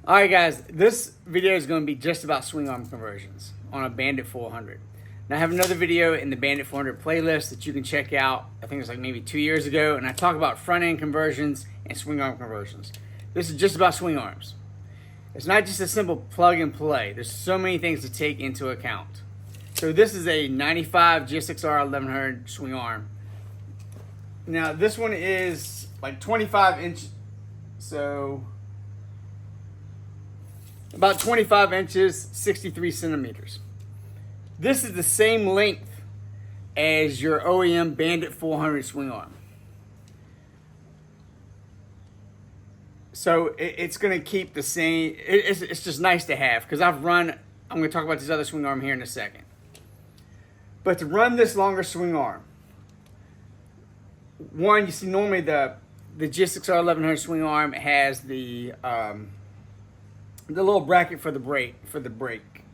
All right, guys, this video is going to be just about swing arm conversions on a Bandit 400. Now, I have another video in the Bandit 400 playlist that you can check out. I think it's like maybe 2 years ago, and I talk about front end conversions and swing arm conversions. This is just about swing arms. It's not just a simple plug and play. There's so many things to take into account. So this is a 95 GSXR 1100 swing arm. Now, this one is like 25 inch, so about 25 inches, 63 centimeters. This is the same length as your OEM Bandit 400 swing arm. So it's going to keep the same. It's just nice to have, because I'm going to talk about this other swing arm here in a second. But to run this longer swing arm, one, you see normally the GSXR 1100 swing arm has the little bracket for the brake.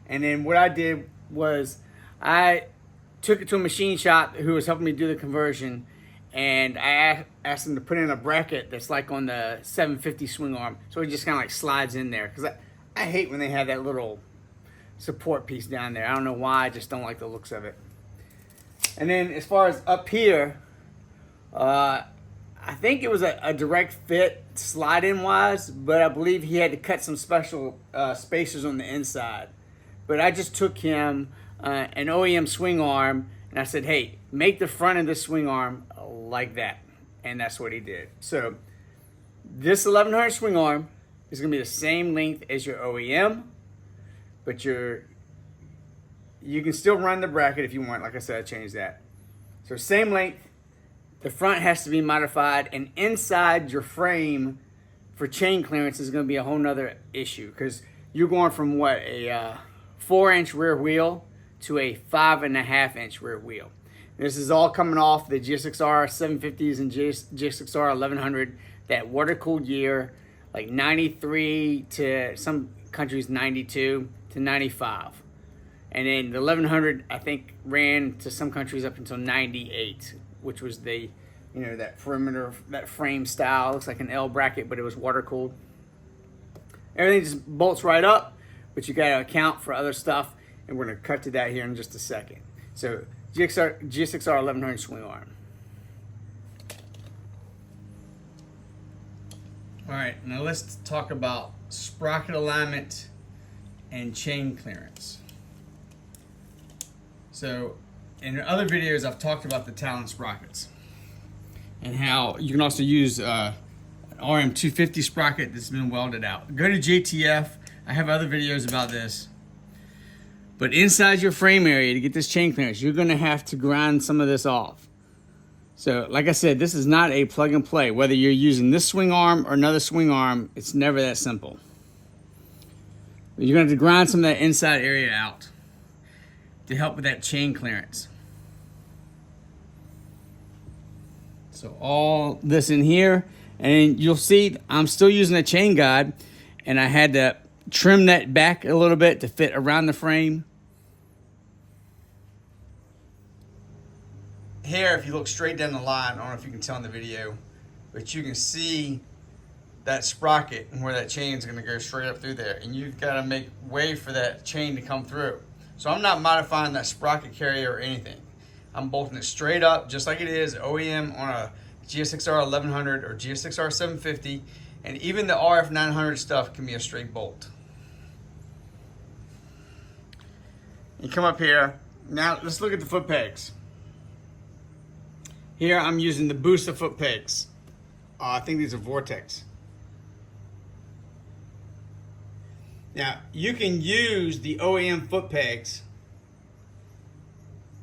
And then what I did was I took it to a machine shop who was helping me do the conversion, and I asked them to put in a bracket that's like on the 750 swing arm, so it just kind of like slides in there, because I hate when they have that little support piece down there. I don't know why, I just don't like the looks of it. And then as far as up here, I think it was a direct fit slide-in wise, but I believe he had to cut some special spacers on the inside. But I just took him an OEM swing arm, and I said, hey, make the front of this swing arm like that. And that's what he did. So this 1100 swing arm is going to be the same length as your OEM, but you can still run the bracket if you want. Like I said, I changed that. So same length. The front has to be modified, and inside your frame for chain clearance is going to be a whole nother issue, because you're going from what, a 4-inch rear wheel to a 5.5-inch rear wheel. This is all coming off the GSXR 750s and GSXR 1100, that water-cooled year, like 93 to some countries 92 to 95. And then the 1100, I think, ran to some countries up until 98, which was the, that perimeter, that frame style. Looks like an L bracket, but it was water-cooled. Everything just bolts right up, but you got to account for other stuff, and we're going to cut to that here in just a second. So GSXR 1100 swing arm. All right, now let's talk about sprocket alignment and chain clearance. So in other videos, I've talked about the Talon sprockets and how you can also use an RM250 sprocket that's been welded out. Go to JTF. I have other videos about this. But inside your frame area, to get this chain clearance, you're going to have to grind some of this off. So like I said, this is not a plug and play. Whether you're using this swing arm or another swing arm, it's never that simple. You're going to have to grind some of that inside area out to help with that chain clearance. So all this in here, and you'll see I'm still using a chain guide, and I had to trim that back a little bit to fit around the frame. Here, if you look straight down the line, I don't know if you can tell in the video, but you can see that sprocket and where that chain is going to go straight up through there, and you've got to make way for that chain to come through. So I'm not modifying that sprocket carrier or anything. I'm bolting it straight up just like it is OEM on a GSXR 1100 or GSXR 750, and even the RF 900 stuff can be a straight bolt. You come up here. Now let's look at the foot pegs. Here I'm using the Booster foot pegs. I think these are Vortex. Now you can use the OEM foot pegs,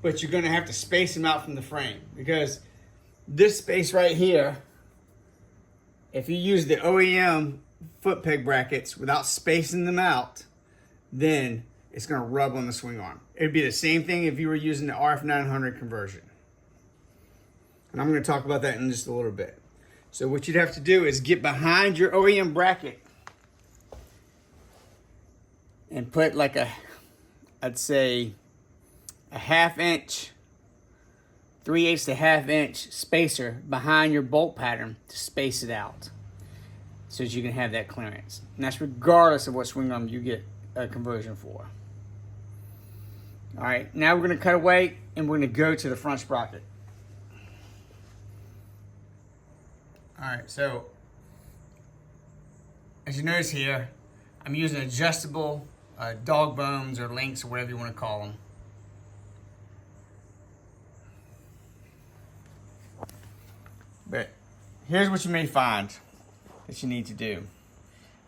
but you're going to have to space them out from the frame, because this space right here, if you use the OEM foot peg brackets without spacing them out, then it's going to rub on the swing arm. It'd be the same thing if you were using the RF 900 conversion. And I'm going to talk about that in just a little bit. So what you'd have to do is get behind your OEM bracket and put like I'd say a 1/2 inch, 3/8 to 1/2 inch spacer behind your bolt pattern to space it out. so that you can have that clearance. And that's regardless of what swing arm you get a conversion for. All right, now we're going to cut away and we're going to go to the front sprocket. All right, so as you notice here, I'm using adjustable dog bones or links or whatever you want to call them. But here's what you may find that you need to do.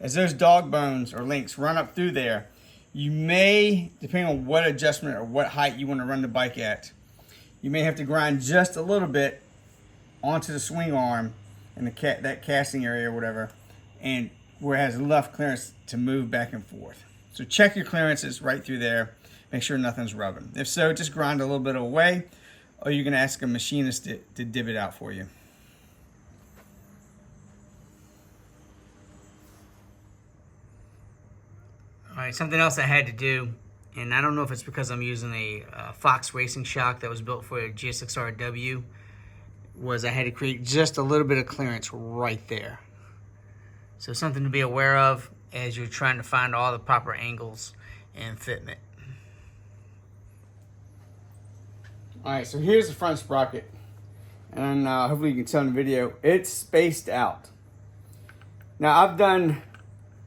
As those dog bones or links run up through there, you may, depending on what adjustment or what height you want to run the bike at, you may have to grind just a little bit onto the swing arm and that casting area or whatever, and where it has enough clearance to move back and forth. So check your clearances right through there. Make sure nothing's rubbing. If so, just grind a little bit away, or you can ask a machinist to dib it out for you. All right, something else I had to do, and I don't know if it's because I'm using a Fox racing shock that was built for a GSX-RW, was I had to create just a little bit of clearance right there. So something to be aware of as you're trying to find all the proper angles and fitment. All right, so here's the front sprocket. And hopefully you can tell in the video, it's spaced out. Now I've done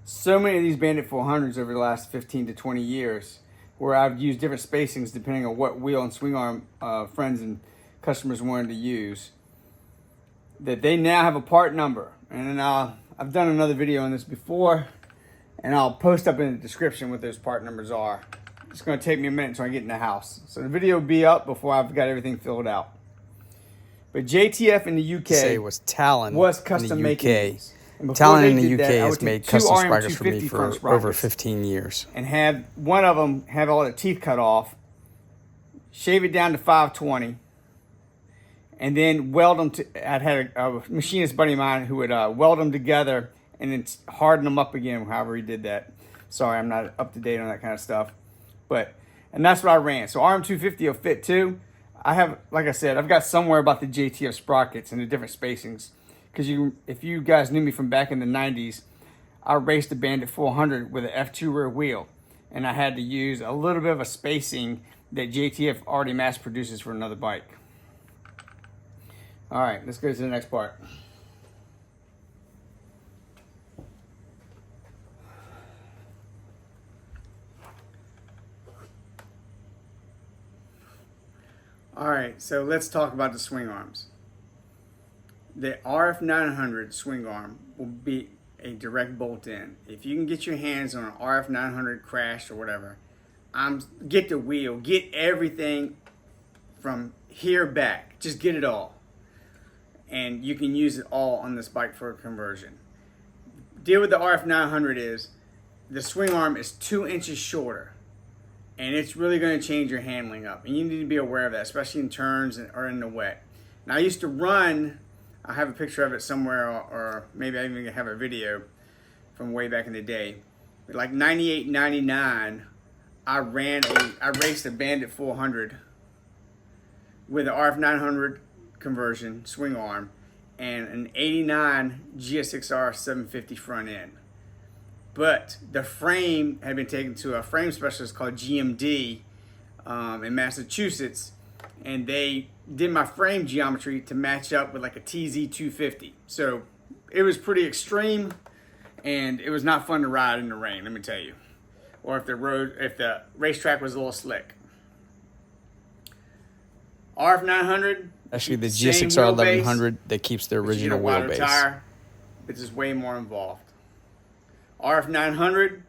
so many of these Bandit 400s over the last 15 to 20 years where I've used different spacings depending on what wheel and swing arm friends and customers wanted to use, that they now have a part number. And I've done another video on this before, and I'll post up in the description what those part numbers are. It's going to take me a minute until I get in the house. So the video will be up before I've got everything filled out. But JTF in the UK was custom making these. Talon in the UK has made custom sprockets for me for over 15 years. And have one of them have all the teeth cut off, shave it down to 520, and then weld them to. I'd had a machinist buddy of mine who would weld them together and then harden them up again, however he did that. Sorry, I'm not up to date on that kind of stuff. And that's what I ran. So RM250 will fit too. I have, like I said, I've got somewhere about the JTF sprockets and the different spacings. Because if you guys knew me from back in the 90s, I raced the Bandit 400 with an F2 rear wheel. And I had to use a little bit of a spacing that JTF already mass produces for another bike. All right, let's go to the next part. All right, so let's talk about the swing arms. The RF900 swing arm will be a direct bolt in. If you can get your hands on an RF900 crash or whatever, get the wheel, get everything from here back. Just get it all. And you can use it all on this bike for a conversion. Deal with the RF900 is the swing arm is 2 inches shorter. And it's really going to change your handling up. And you need to be aware of that, especially in turns or in the wet. Now I used to run, I have a picture of it somewhere, or maybe I even have a video from way back in the day. But like 98, 99, I raced a Bandit 400 with an RF900 conversion swing arm and an 89 GSX-R 750 front end. But the frame had been taken to a frame specialist called GMD in Massachusetts, and they did my frame geometry to match up with like a TZ250. So it was pretty extreme, and it was not fun to ride in the rain, let me tell you. Or if the racetrack was a little slick. RF900. Actually, the GSX-R 1100 that keeps the original wheelbase. Tire, it's just way more involved. RF900,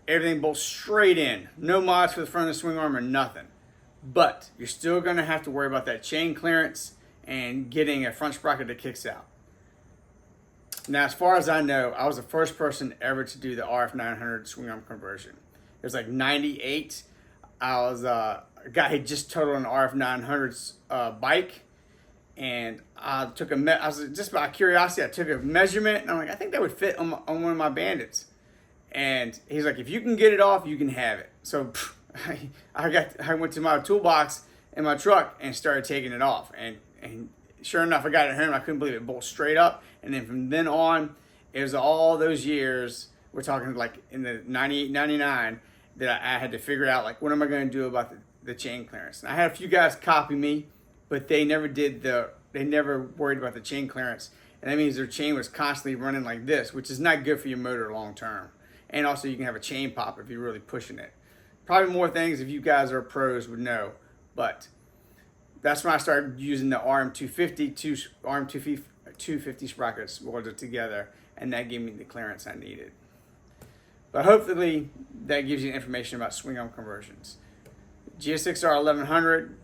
everything bolts straight in. No mods for the front of the swing arm or nothing. But you're still going to have to worry about that chain clearance and getting a front sprocket that kicks out. Now, as far as I know, I was the first person ever to do the RF900 swing arm conversion. It was like 98. A guy had just totaled an RF900's bike. And I took just by curiosity, I took a measurement, and I'm like, I think that would fit on one of my Bandits. And he's like, if you can get it off, you can have it. So I went to my toolbox in my truck and started taking it off. And sure enough, I got it home. I couldn't believe it bolts straight up. And then from then on, it was all those years, we're talking like in the 98, 99, that I had to figure out, like, what am I going to do about the chain clearance? And I had a few guys copy me, but they never worried about the chain clearance. And that means their chain was constantly running like this, which is not good for your motor long term. And also you can have a chain pop if you're really pushing it. Probably more things if you guys are pros would know. But that's when I started using the RM250 sprockets welded together, and that gave me the clearance I needed. But hopefully that gives you information about swing arm conversions. GSXR 1100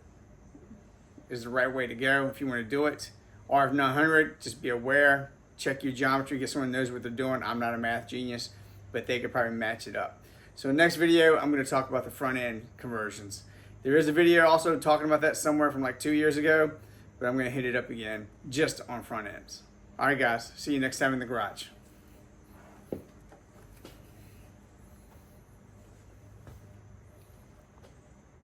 is the right way to go if you want to do it. RF 900, just be aware, check your geometry, get someone who knows what they're doing. I'm not a math genius, but they could probably match it up. So next video, I'm going to talk about the front end conversions. There is a video also talking about that somewhere from like 2 years ago, but I'm going to hit it up again just on front ends. All right, guys, see you next time in the garage.